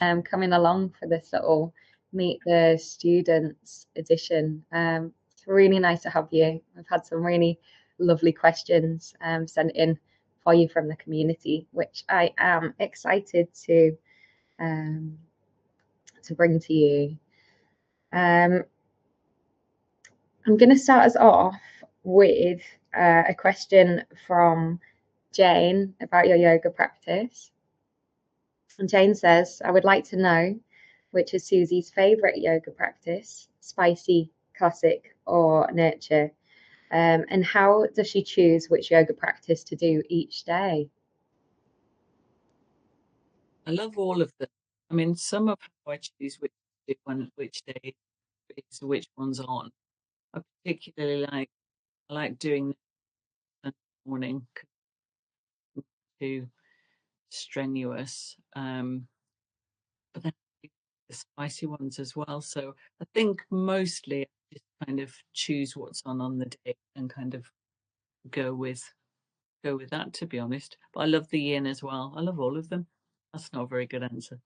coming along for this little Meet the Students edition. It's really nice to have you. I've had some really lovely questions sent in for you from the community, which I am excited um, to bring to you. I'm going to start us off with a question from Jane about your yoga practice. And Jane says, I would like to know which is Suzy's favourite yoga practice, spicy, classic, or nurture? And how does she choose which yoga practice to do each day? I love all of them. I mean, some of how I choose which day is which one's on. I particularly like doing the morning, too strenuous. But then the spicy ones as well. So I think mostly I just kind of choose what's on the day and kind of go with that, to be honest. But I love the yin as well. I love all of them. That's not a very good answer.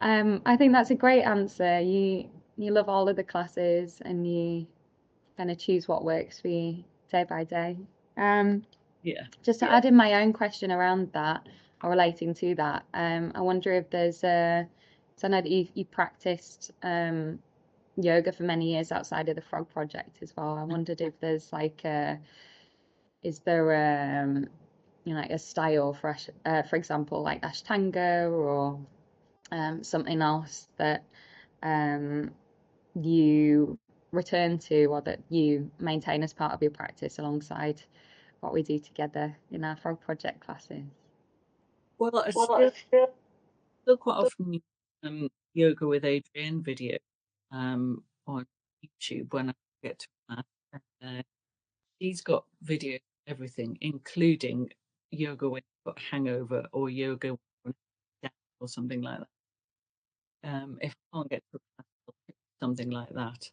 I think that's a great answer. You love all of the classes and you kind of choose what works for you day by day. Yeah. Just to add in my own question around that or relating to that, I wonder if there's so I know that you practiced yoga for many years outside of the Frog Project as well. I wondered if there's like is there like a style for example, like Ashtanga or something else that um, you return to or that you maintain as part of your practice alongside what we do together in our Frog Project classes? Well, I still quite often use yoga with Adrienne video on YouTube when I get to class. Uh, she's got video everything, including yoga when you've got a hangover or yoga when you're down or something like that. If I can't get to a class, I'll pick something like that.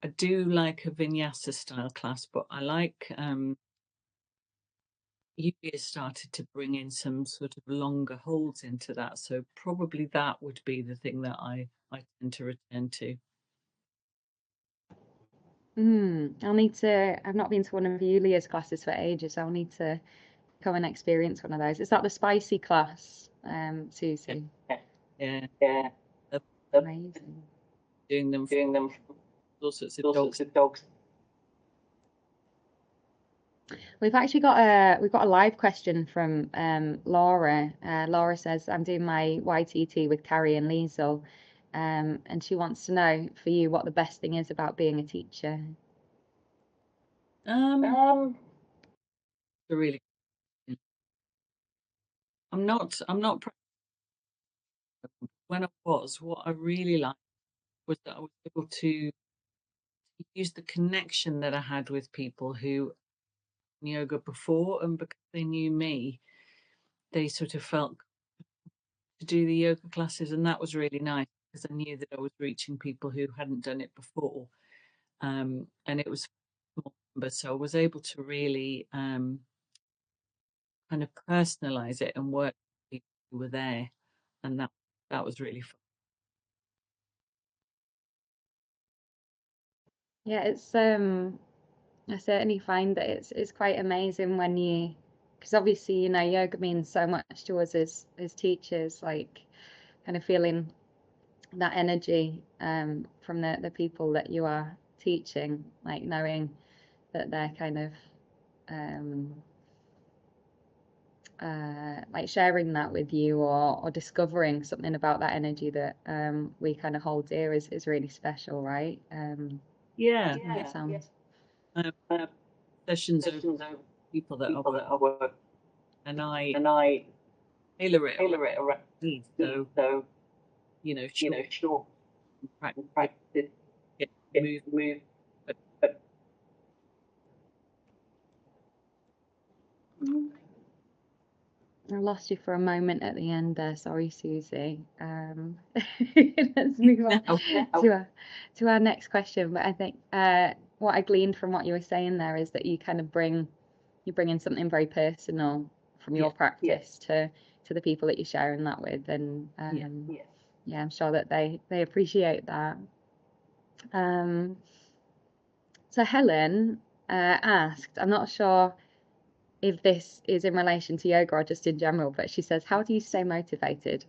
I do like a vinyasa style class, but I like yoga has started to bring in some sort of longer holds into that. So probably that would be the thing that I tend to return to. I'll need to. I've not been to one of Yulia's classes for ages. I'll need to come and experience one of those. Is that the spicy class, Yeah, Susie? yeah. Love Amazing. doing them for all sorts of dogs. We've got a live question from Laura. Laura says, "I'm doing my YTT with Carrie and Liesel, and she wants to know for you what the best thing is about being a teacher." Um, a really I'm not when I was, what I really liked was that I was able to use the connection that I had with people who yoga before, and because they knew me, they sort of felt to do the yoga classes, and that was really nice because I knew that I was reaching people who hadn't done it before, and it was small numbers, so I was able to really kind of personalize it and work with people who were there, and that was really fun. Yeah, it's I certainly find that it's quite amazing when you, because obviously yoga means so much to us as teachers, like kind of feeling that energy from the people that you are teaching, like knowing that they're kind of um, like sharing that with you or discovering something about that energy that we kind of hold dear is really special, right? Yeah, Yeah, it sounds. um, sessions of people that are, and I tailor it around needs. So short practice, get move. But I lost you for a moment at the end there. Sorry, Susie. Let's move on now, to our next question. But I think what I gleaned from what you were saying there is that you bring in something very personal from yeah, your practice to the people that you're sharing that with, and yeah, yeah, I'm sure that they appreciate that. Um, so Helen asked, I'm not sure if this is in relation to yoga or just in general, but she says, "How do you stay motivated?"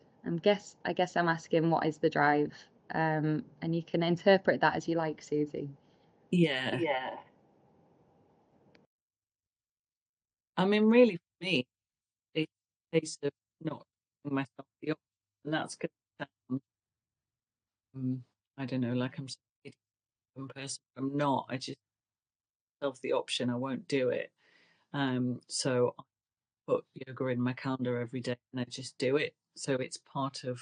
I guess I'm asking what is the drive, and you can interpret that as you like, Suzy. Yeah. Yeah. I mean, really, for me, it's a case of not giving myself the option. And that's going to sound, I don't know, like I'm some person. I'm not. I just myself the option. I won't do it. So I put yoga in my calendar every day and I just do it. So it's part of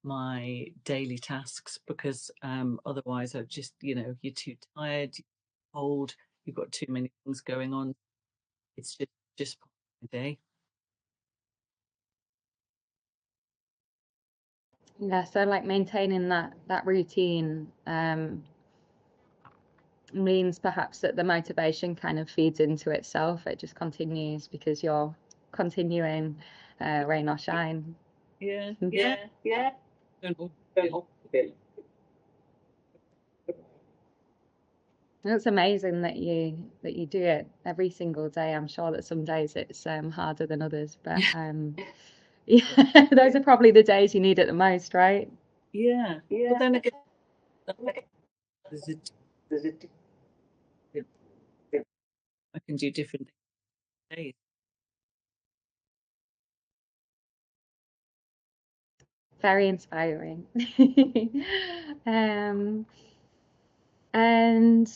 my daily tasks because otherwise I just, you're too tired, you're old, you've got too many things going on. It's just part of my day. Yeah, so like maintaining that routine means perhaps that the motivation kind of feeds into itself. It just continues because you're continuing, rain or shine. Yeah, yeah. Yeah, yeah. Don't always feel Don't feel. It's amazing that you do it every single day. I'm sure that some days it's harder than others, but yeah, those are probably the days you need it the most, right? yeah. But Yeah. then again, there's a I can do different days. Very inspiring. um, and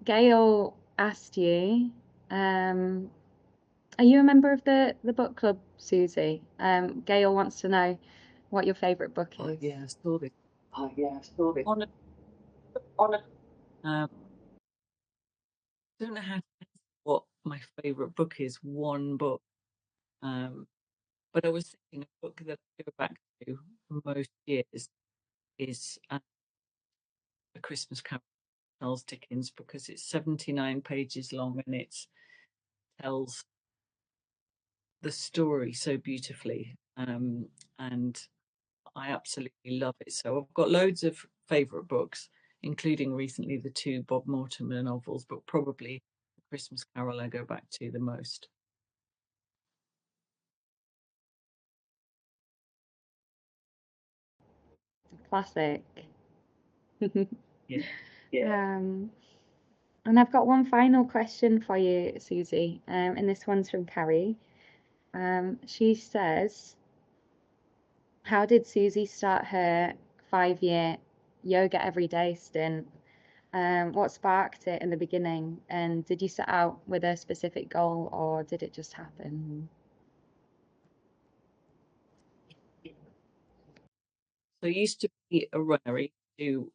Gail asked you, um, are you a member of the book club, Susie? Gail wants to know what your favorite book Oh is. yeah, I saw this. Oh yeah, sorry. On On a don't know how to answer what my favorite book is. One book. Um, but I was thinking a book that I go back to most years is A Christmas Carol, Charles Dickens, because it's 79 pages long and it tells the story so beautifully. And I absolutely love it. So I've got loads of favourite books, including recently the two Bob Mortimer novels, but probably The Christmas Carol I go back to the most. classic. Yeah. Yeah. And I've got one final question for you, Susie, and this one's from Carrie. She says, how did Susie start her 5 year yoga every day stint? What sparked it in the beginning? And did you set out with a specific goal or did it just happen? So I used to be a runner, I used to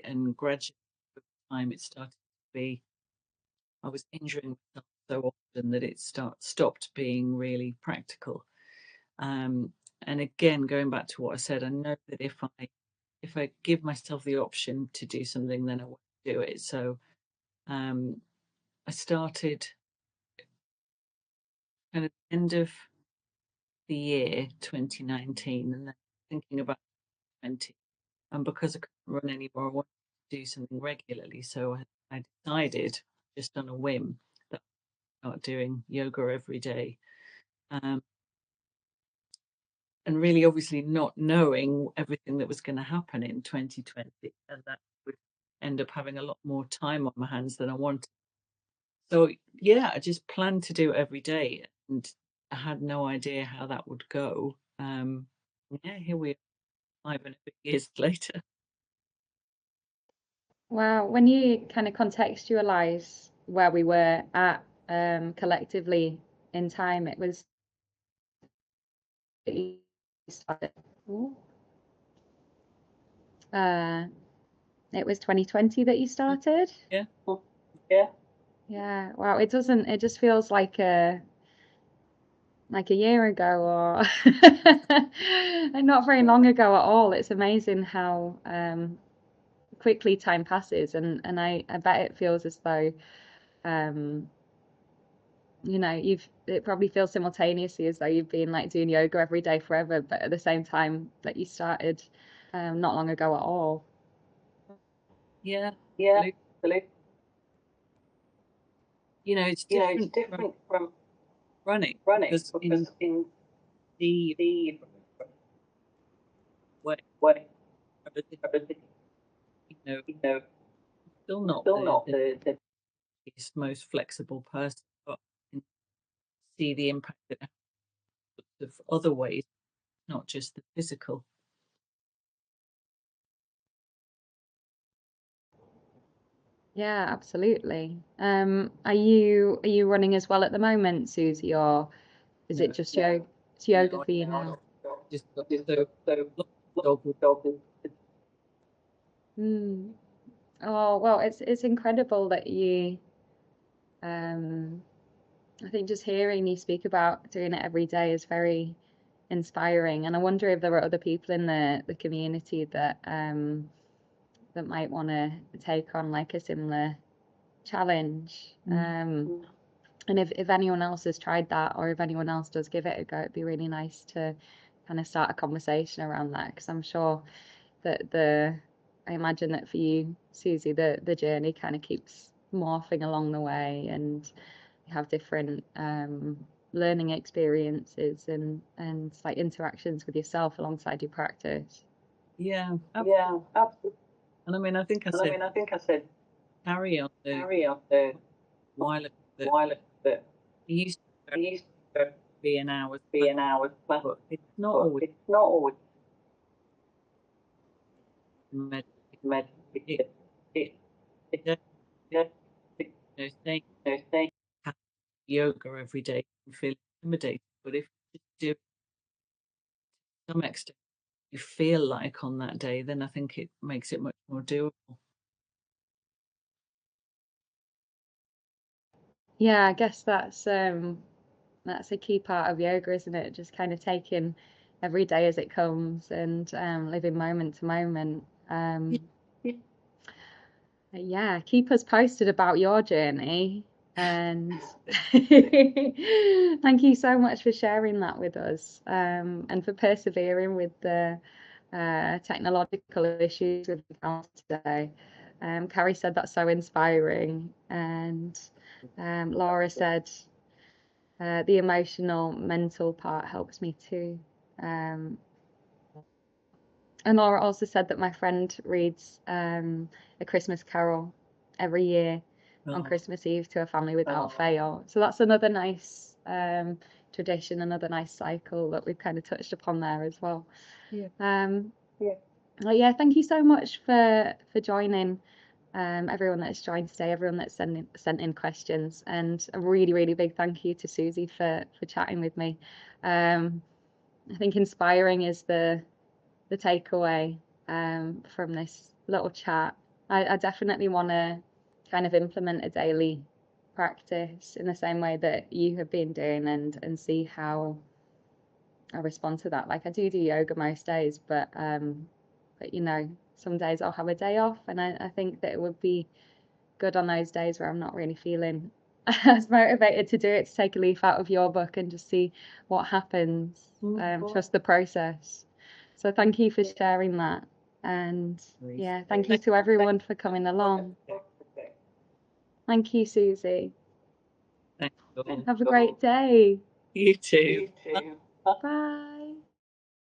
and gradually over time it started to be I was injuring myself so often that it stopped being really practical. Um, and again, going back to what I said, I know that if I give myself the option to do something, then I want to do it. So um, I started kind of end of the year 2019, and then thinking about 20. And because I couldn't run anymore, I wanted to do something regularly. So I decided, just on a whim, that I'd start doing yoga every day. Um, and really, obviously, not knowing everything that was going to happen in 2020, and that would end up having a lot more time on my hands than I wanted. So, yeah, I just planned to do it every day, and I had no idea how that would go. Yeah, here we are, 5.5 years later. Well, when you kind of contextualize where we were at collectively in time, it was you started. Uh, it was 2020 that you started. Yeah, Yeah. Yeah. Wow. It doesn't. It just feels like a year ago or and not very long ago at all. It's amazing how quickly time passes, and I bet it feels as though um, it probably feels simultaneously as though you've been like doing yoga every day forever, but at the same time that you started not long ago at all. Yeah, Yeah, absolutely. absolutely. It's It's different from different from running running because in because in the the way, way, relatively, you know, you know, still not still the not the biggest, most flexible person, but I can see the impact that it has of other ways, not just the physical. Yeah, absolutely. Are you running as well at the moment, Suzy, or is No, it just yoga no, for you I now? just got just so so lots of dog walking. dog. Hmm. Oh, well, it's incredible that um I think just hearing you speak about doing it every day is very inspiring. And I wonder if there are other people in the community that might want to take on like a similar challenge. Mm. And if anyone else has tried that, or if anyone else does give it a go, it'd be really nice to kind of start a conversation around that, because I'm sure that I imagine that for you, Suzy, the journey kind of keeps morphing along the way, and you have different learning experiences and like interactions with yourself alongside your practice. Yeah, absolutely. Yeah, absolutely. And I mean, I think I said I think I said Harry on the carry on the while ago that while that he used to he used to be an hour's be class, an hour's class, but it's not but always it's not always med. med. It, It, it, it, it, saying saying have yoga every day can feel intimidating, but if you just do it to some extent you feel like on that day, then I think it makes it much more doable. Yeah, I guess that's a key part of yoga, isn't it? Just kind of taking every day as it comes and living moment to moment. Yeah, Yeah, keep us posted about your journey. And thank you so much for sharing that with us, and for persevering with the technological issues we've encountered today. Carrie said that's so inspiring, and Laura said the emotional, mental part helps me too. Um, and Laura also said that my friend reads A Christmas Carol every year on oh, Christmas Eve to a family without fail. So that's another nice tradition, another nice cycle that we've kind of touched upon there as well. yeah. yeah. Well, yeah, thank you so much for joining. Everyone that's joined today, everyone that's sent in questions, and a really, really big thank you to Suzy for chatting with me. I think inspiring is the takeaway from this little chat. I definitely want to kind of implement a daily practice in the same way that you have been doing, and see how I respond to that. Like I do yoga most days, but some days I'll have a day off, and I think that it would be good on those days where I'm not really feeling as motivated to do it, to take a leaf out of your book and just see what happens. Trust the process. So thank you for sharing that. And yeah, thank you Thank to everyone for coming you. along. Thank you, Suzy. Thank you all. Have a great day. You too. You too. Bye.